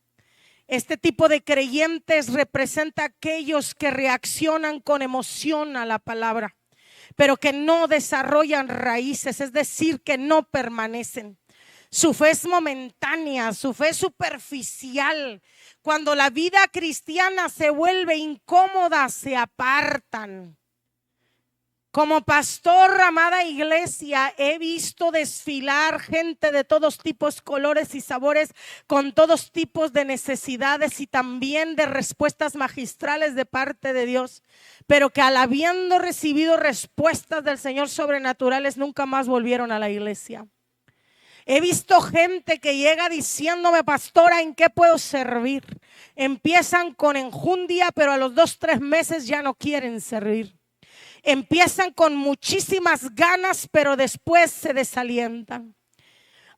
Este tipo de creyentes representa a aquellos que reaccionan con emoción a la palabra, pero que no desarrollan raíces, es decir, que no permanecen. Su fe es momentánea, su fe es superficial. Cuando la vida cristiana se vuelve incómoda, se apartan. Como pastor, amada iglesia, he visto desfilar gente de todos tipos, colores y sabores, con todos tipos de necesidades y también de respuestas magistrales de parte de Dios, pero que al habiendo recibido respuestas del Señor sobrenaturales, nunca más volvieron a la iglesia. He visto gente que llega diciéndome: pastora, ¿en qué puedo servir? empiezan con enjundia, pero a los 2, 3 meses ya no quieren servir. Empiezan con muchísimas ganas, pero después se desalientan.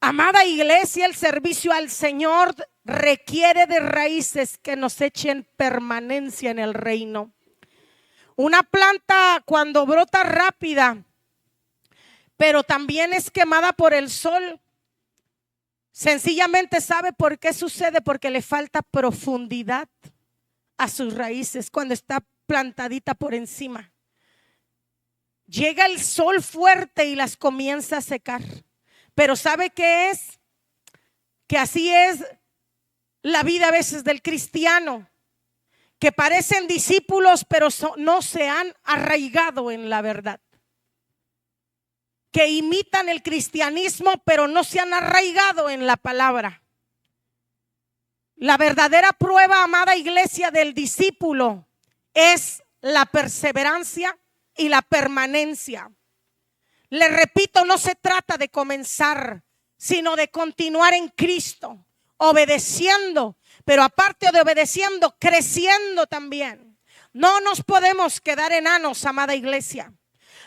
Amada iglesia, el servicio al Señor requiere de raíces que nos echen permanencia en el reino. Una planta cuando brota rápida, pero también es quemada por el sol, sencillamente sabe por qué sucede, porque le falta profundidad a sus raíces cuando está plantadita por encima. Llega el sol fuerte y las comienza a secar. Pero ¿sabe qué es? Que así es la vida a veces del cristiano, que parecen discípulos pero no se han arraigado en la verdad, que imitan el cristianismo pero no se han arraigado en la palabra. La verdadera prueba, amada iglesia, del discípulo es la perseverancia y la permanencia. Le repito, no se trata de comenzar, sino de continuar en Cristo, obedeciendo, pero aparte de obedeciendo, creciendo también. No nos podemos quedar enanos, amada iglesia.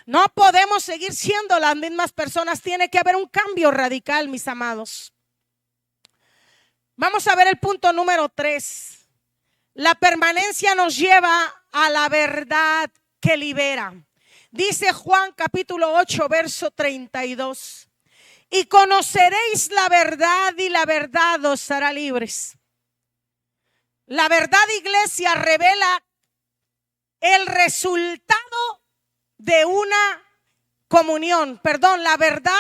No podemos seguir siendo las mismas personas. Tiene que haber un cambio radical, mis amados. Vamos a ver el punto número 3. La permanencia nos lleva a la verdad que libera. Dice Juan capítulo 8, verso 32. Y conoceréis la verdad y la verdad os hará libres. La verdad, iglesia, revela el resultado de una comunión. Perdón, la verdad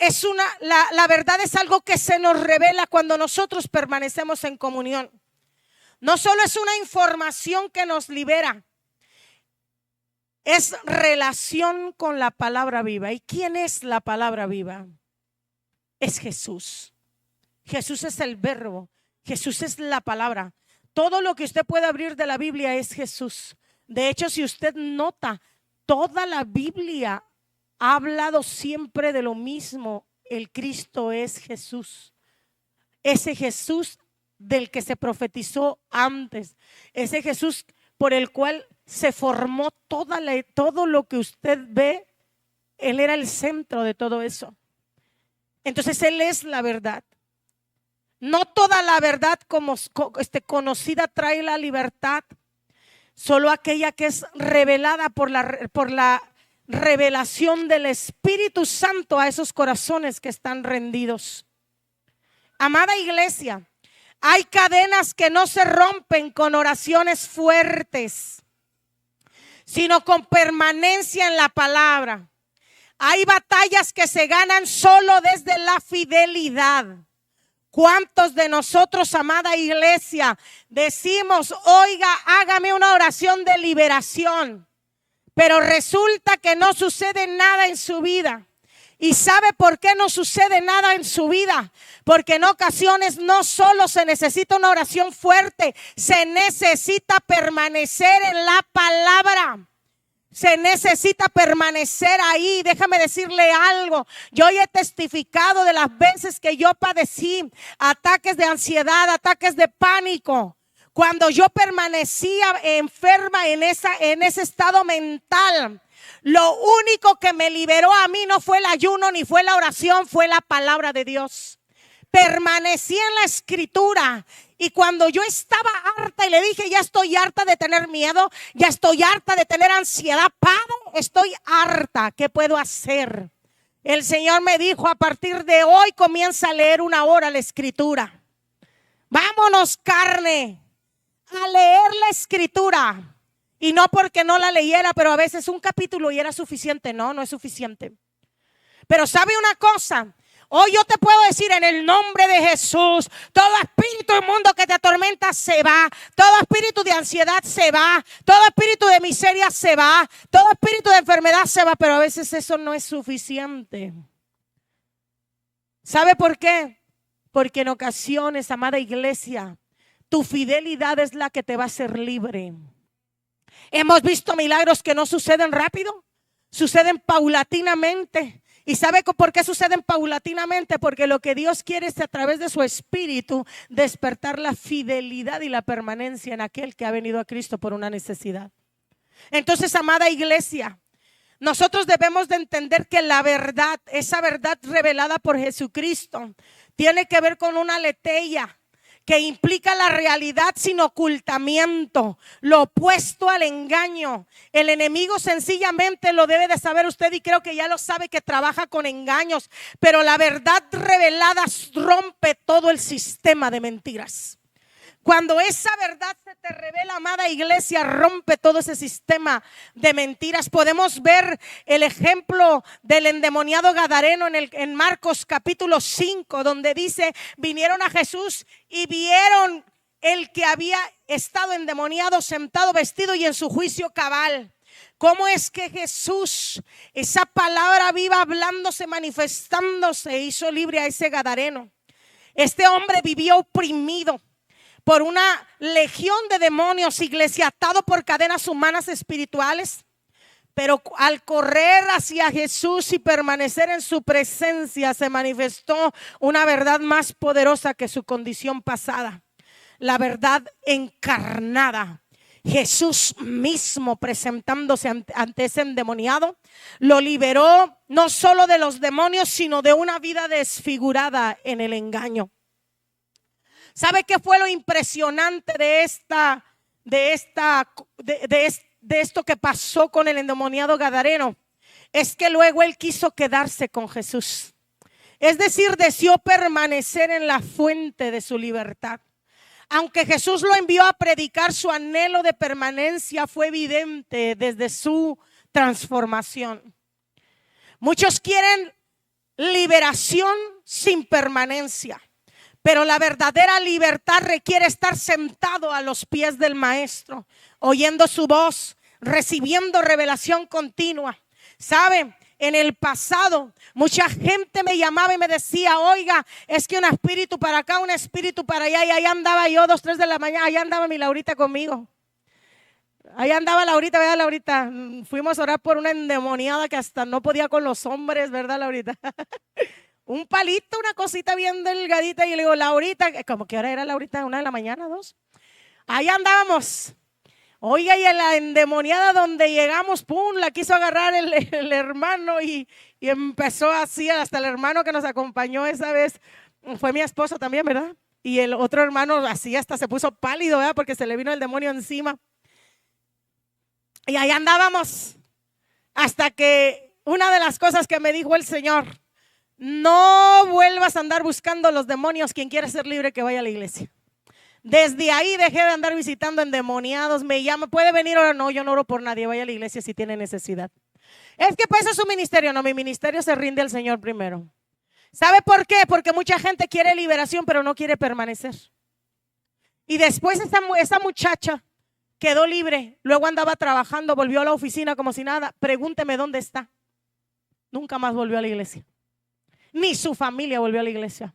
es la verdad es algo que se nos revela cuando nosotros permanecemos en comunión. No solo es una información que nos libera, es relación con la palabra viva. ¿Y quién es la palabra viva? Es Jesús. Jesús es el verbo. Jesús es la palabra. Todo lo que usted puede abrir de la Biblia es Jesús. De hecho, si usted nota, toda la Biblia ha hablado siempre de lo mismo. El Cristo es Jesús. Ese Jesús del que se profetizó antes. Ese Jesús por el cual se formó todo lo que usted ve. Él era el centro de todo eso. Entonces Él es la verdad. No toda la verdad conocida trae la libertad. Solo aquella que es revelada por la revelación del Espíritu Santo a esos corazones que están rendidos. Amada iglesia, hay cadenas que no se rompen con oraciones fuertes, sino con permanencia en la palabra. Hay batallas que se ganan solo desde la fidelidad. ¿Cuántos de nosotros, amada iglesia, decimos, oiga, hágame una oración de liberación? Pero resulta que no sucede nada en su vida. ¿Y sabe por qué no sucede nada en su vida? Porque en ocasiones no solo se necesita una oración fuerte, se necesita permanecer en la palabra. Se necesita permanecer ahí. Déjame decirle algo. Yo he testificado de las veces que yo padecí ataques de ansiedad, ataques de pánico. Cuando yo permanecía enferma en ese estado mental, lo único que me liberó a mí no fue el ayuno ni fue la oración, fue la palabra de Dios. Permanecí en la escritura. Y cuando yo estaba harta y le dije, ya estoy harta de tener miedo, ya estoy harta de tener ansiedad, Padre, estoy harta, ¿qué puedo hacer? El Señor me dijo, a partir de hoy comienza a leer 1 hora la escritura. Vámonos, carne, a leer la escritura. Y no porque no la leyera, pero a veces un capítulo y era suficiente. No es suficiente. Pero ¿sabe una cosa? Hoy yo te puedo decir en el nombre de Jesús, todo espíritu inmundo que te atormenta se va, todo espíritu de ansiedad se va, todo espíritu de miseria se va, todo espíritu de enfermedad se va, pero a veces eso no es suficiente. ¿Sabe por qué? Porque en ocasiones, amada iglesia, tu fidelidad es la que te va a hacer libre. Hemos visto milagros que no suceden rápido, suceden paulatinamente. ¿Y sabe por qué suceden paulatinamente? Porque lo que Dios quiere es, a través de su Espíritu, despertar la fidelidad y la permanencia en aquel que ha venido a Cristo por una necesidad. Entonces, amada iglesia, nosotros debemos de entender que la verdad, esa verdad revelada por Jesucristo, tiene que ver con una aletheia que implica la realidad sin ocultamiento, lo opuesto al engaño. El enemigo sencillamente lo debe de saber usted, y creo que ya lo sabe, que trabaja con engaños, pero la verdad revelada rompe todo el sistema de mentiras. Cuando esa verdad se te revela, amada iglesia, rompe todo ese sistema de mentiras. Podemos ver el ejemplo del endemoniado gadareno en Marcos capítulo 5, donde dice: vinieron a Jesús y vieron el que había estado endemoniado sentado, vestido y en su juicio cabal. ¿Cómo es que Jesús, esa palabra viva hablándose, manifestándose, hizo libre a ese gadareno? Este hombre vivía oprimido por una legión de demonios, iglesia, atado por cadenas humanas espirituales. Pero al correr hacia Jesús y permanecer en su presencia, se manifestó una verdad más poderosa que su condición pasada. La verdad encarnada. Jesús mismo, presentándose ante ese endemoniado, lo liberó no solo de los demonios, sino de una vida desfigurada en el engaño. ¿Sabe qué fue lo impresionante de esto que pasó con el endemoniado gadareno? Es que luego él quiso quedarse con Jesús. Es decir, deseó permanecer en la fuente de su libertad. Aunque Jesús lo envió a predicar, su anhelo de permanencia fue evidente desde su transformación. Muchos quieren liberación sin permanencia. Pero la verdadera libertad requiere estar sentado a los pies del Maestro, oyendo su voz, recibiendo revelación continua. ¿Sabe? En el pasado, mucha gente me llamaba y me decía: oiga, es que un espíritu para acá, un espíritu para allá. Y ahí andaba yo, 2, 3 de la mañana, allá andaba mi Laurita conmigo. Ahí andaba Laurita, ¿verdad, Laurita? Fuimos a orar por una endemoniada que hasta no podía con los hombres, ¿verdad, Laurita? Un palito, una cosita bien delgadita. Y le digo: Laurita, ¿cómo que hora era, Laurita? 1 de la mañana, 2. Ahí andábamos. Oiga, y en la endemoniada donde llegamos, pum, la quiso agarrar el hermano y empezó así. Hasta el hermano que nos acompañó esa vez fue mi esposo también, ¿verdad? Y el otro hermano así hasta se puso pálido, ¿verdad? Porque se le vino el demonio encima. Y ahí andábamos hasta que una de las cosas que me dijo el Señor: no vuelvas a andar buscando los demonios. Quien quiere ser libre, que vaya a la iglesia. Desde ahí dejé de andar visitando endemoniados. Me llama: ¿puede venir ahora? No, yo no oro por nadie. Vaya a la iglesia si tiene necesidad. Es que pues es su ministerio. No, mi ministerio se rinde al Señor primero. ¿Sabe por qué? Porque mucha gente quiere liberación, pero no quiere permanecer. Y después esa muchacha quedó libre. Luego andaba trabajando, volvió a la oficina como si nada. Pregúnteme dónde está. Nunca más volvió a la iglesia. Ni su familia volvió a la iglesia.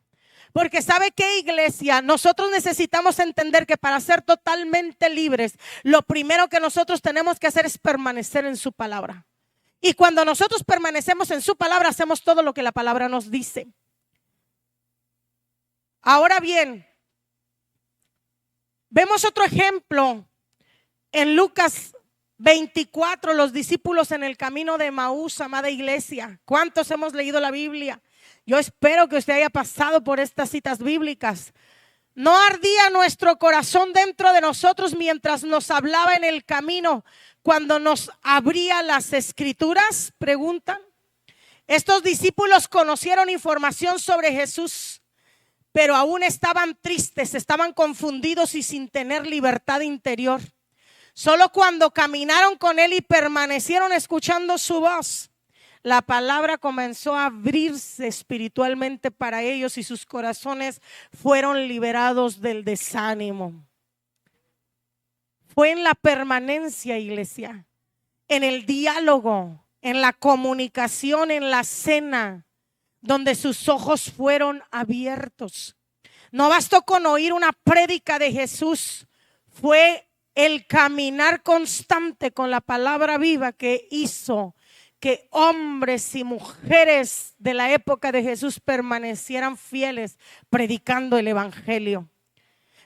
Porque ¿sabe qué, iglesia? Nosotros necesitamos entender que para ser totalmente libres, lo primero que nosotros tenemos que hacer es permanecer en su palabra. Y cuando nosotros permanecemos en su palabra, hacemos todo lo que la palabra nos dice. Ahora bien, vemos otro ejemplo en Lucas 24, los discípulos en el camino de Emaús, amada iglesia. ¿Cuántos hemos leído la Biblia? Yo espero que usted haya pasado por estas citas bíblicas. ¿No ardía nuestro corazón dentro de nosotros mientras nos hablaba en el camino, cuando nos abría las escrituras? Preguntan. Estos discípulos conocieron información sobre Jesús, pero aún estaban tristes, estaban confundidos y sin tener libertad interior. Solo cuando caminaron con Él y permanecieron escuchando su voz, la palabra comenzó a abrirse espiritualmente para ellos y sus corazones fueron liberados del desánimo. Fue en la permanencia, iglesia, en el diálogo, en la comunicación, en la cena, donde sus ojos fueron abiertos. No bastó con oír una prédica de Jesús, fue el caminar constante con la palabra viva que hizo que hombres y mujeres de la época de Jesús permanecieran fieles predicando el evangelio.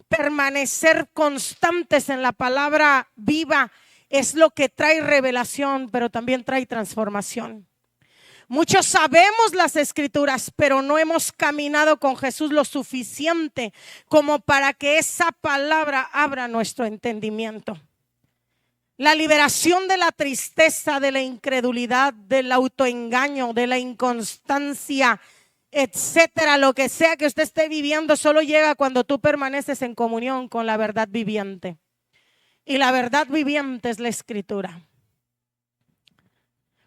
Permanecer constantes en la palabra viva es lo que trae revelación, pero también trae transformación. Muchos sabemos las escrituras, pero no hemos caminado con Jesús lo suficiente como para que esa palabra abra nuestro entendimiento. La liberación de la tristeza, de la incredulidad, del autoengaño, de la inconstancia, etcétera, lo que sea que usted esté viviendo, solo llega cuando tú permaneces en comunión con la verdad viviente. Y la verdad viviente es la escritura.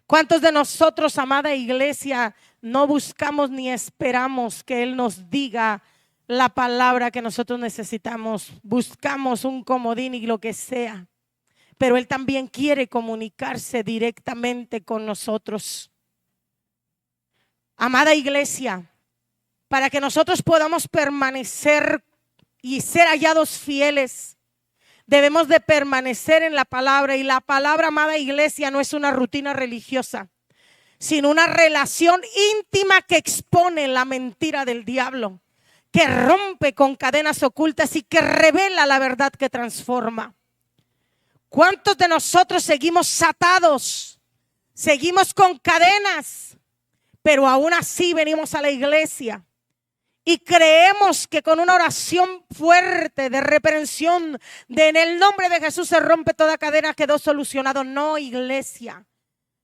¿Cuántos de nosotros, amada iglesia, no buscamos ni esperamos que Él nos diga la palabra que nosotros necesitamos? Buscamos un comodín y lo que sea, pero Él también quiere comunicarse directamente con nosotros. Amada iglesia, para que nosotros podamos permanecer y ser hallados fieles, debemos de permanecer en la palabra. Y la palabra, amada iglesia, no es una rutina religiosa, sino una relación íntima que expone la mentira del diablo, que rompe con cadenas ocultas y que revela la verdad que transforma. ¿Cuántos de nosotros seguimos atados? Seguimos con cadenas, pero aún así venimos a la iglesia y creemos que con una oración fuerte de reprensión en el nombre de Jesús se rompe toda cadena, quedó solucionado. No, iglesia.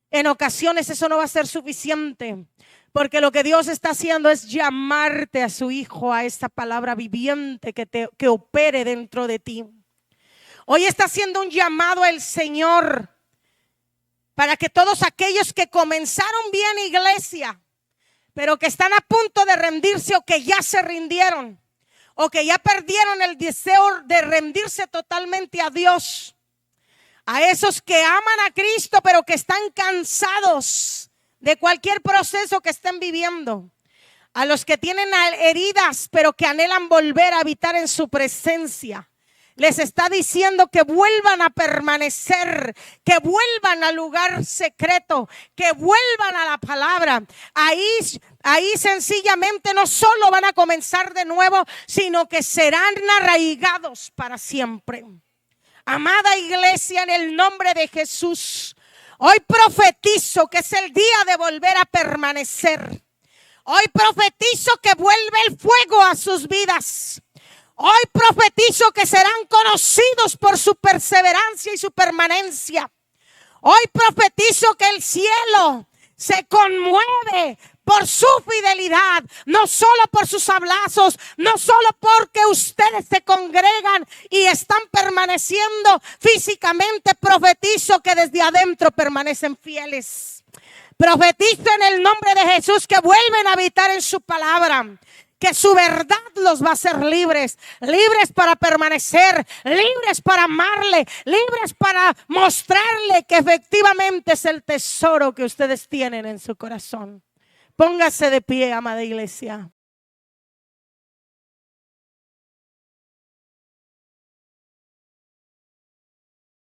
En ocasiones eso no va a ser suficiente, porque lo que Dios está haciendo es llamarte a su Hijo, a esa palabra viviente que opere dentro de ti. Hoy está haciendo un llamado al Señor para que todos aquellos que comenzaron bien, iglesia, pero que están a punto de rendirse o que ya se rindieron o que ya perdieron el deseo de rendirse totalmente a Dios, a esos que aman a Cristo pero que están cansados de cualquier proceso que estén viviendo, a los que tienen heridas pero que anhelan volver a habitar en su presencia, les está diciendo que vuelvan a permanecer, que vuelvan al lugar secreto, que vuelvan a la palabra. Ahí sencillamente no solo van a comenzar de nuevo, sino que serán arraigados para siempre. Amada iglesia, en el nombre de Jesús, hoy profetizo que es el día de volver a permanecer. Hoy profetizo que vuelve el fuego a sus vidas. Hoy profetizo que serán conocidos por su perseverancia y su permanencia. Hoy profetizo que el cielo se conmueve por su fidelidad, no solo por sus abrazos, no solo porque ustedes se congregan y están permaneciendo físicamente. Profetizo que desde adentro permanecen fieles. Profetizo en el nombre de Jesús que vuelven a habitar en su palabra, que su verdad los va a hacer libres, libres para permanecer, libres para amarle, libres para mostrarle que efectivamente es el tesoro que ustedes tienen en su corazón. Póngase de pie, amada iglesia.